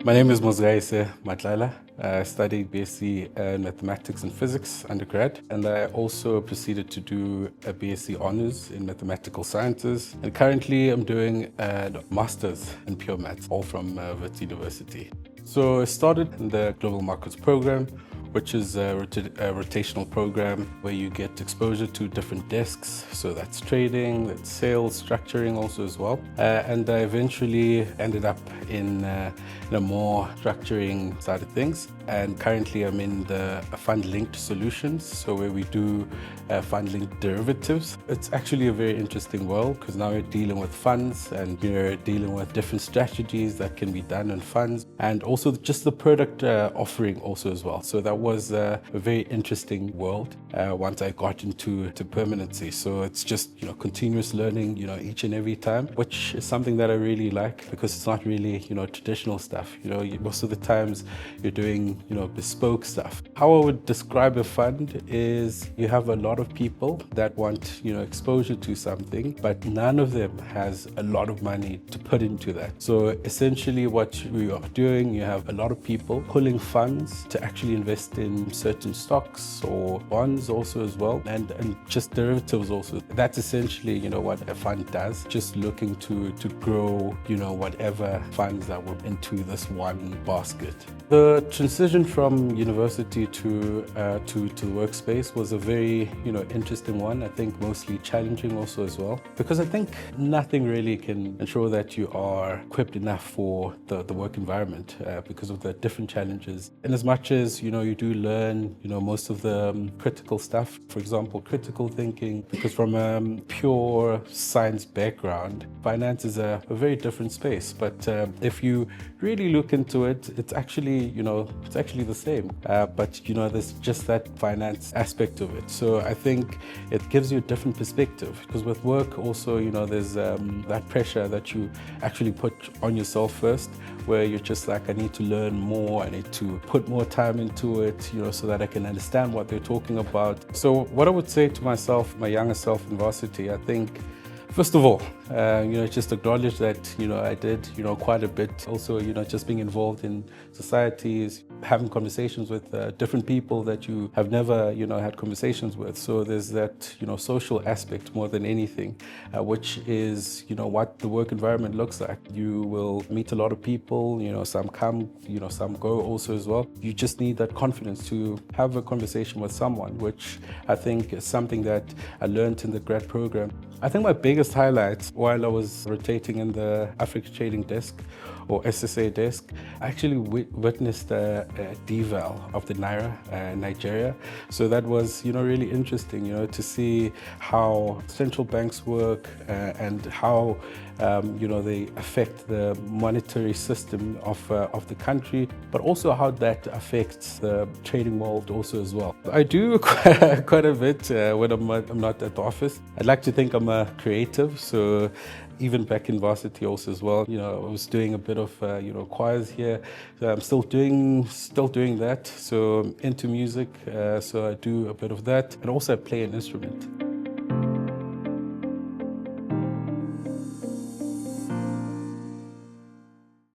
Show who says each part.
Speaker 1: My name is Muzikayise Matlala. I studied BSc in Mathematics and Physics undergrad, and I also proceeded to do a BSc Honours in Mathematical Sciences. And currently I'm doing a Master's in Pure Maths, all from Wits University. So I started in the Global Markets program, which is a rotational program where you get exposure to different desks. So that's trading, that's sales, structuring also as well. And I eventually ended up in a more structuring side of things. And currently I'm in the fund-linked solutions, so where we do fund-linked derivatives. It's actually a very interesting world because now you're dealing with funds and you're dealing with different strategies that can be done in funds, and also just the product offering also as well. So that was a very interesting world once I got into permanency. So it's just continuous learning each and every time, which is something that I really like because it's not really traditional stuff. Most of the times you're doing bespoke stuff. How I would describe a fund is you have a lot of people that want exposure to something, but none of them has a lot of money to put into that. So essentially what we are doing, you have a lot of people pulling funds to actually invest in certain stocks or bonds also as well, and just derivatives also. That's essentially what a fund does, just looking to grow whatever funds that were into this one basket. The transition from university to the workspace was a very interesting one. I think mostly challenging also as well, because I think nothing really can ensure that you are equipped enough for the work environment because of the different challenges. And as much as you do learn most of the critical stuff, for example critical thinking, because from a pure science background, finance is a very different space. But if you really look into it, it's actually the same, but there's just that finance aspect of it. So I think it gives you a different perspective, because with work also there's that pressure that you actually put on yourself first, where you're just like, I need to learn more, I need to put more time into it, so that I can understand what they're talking about. So what I would say to myself, my younger self in varsity, I think first of all, just acknowledge that, I did, quite a bit. Also, just being involved in societies, having conversations with different people that you have never, had conversations with. So there's that, social aspect more than anything, which is, what the work environment looks like. You will meet a lot of people, some come, some go also as well. You just need that confidence to have a conversation with someone, which I think is something that I learned in the grad program. I think my biggest highlight while I was rotating in the Africa trading desk or SSA desk, I actually witnessed a deval of the Naira, Nigeria. So that was, really interesting, to see how central banks work and how, they affect the monetary system of the country, but also how that affects the trading world also as well. I do quite a bit when I'm not at the office. I'd like to think I'm a creative, so even back in varsity also as well, I was doing a bit of choirs here. So I'm still doing that. So I'm into music, so I do a bit of that, and also I play an instrument.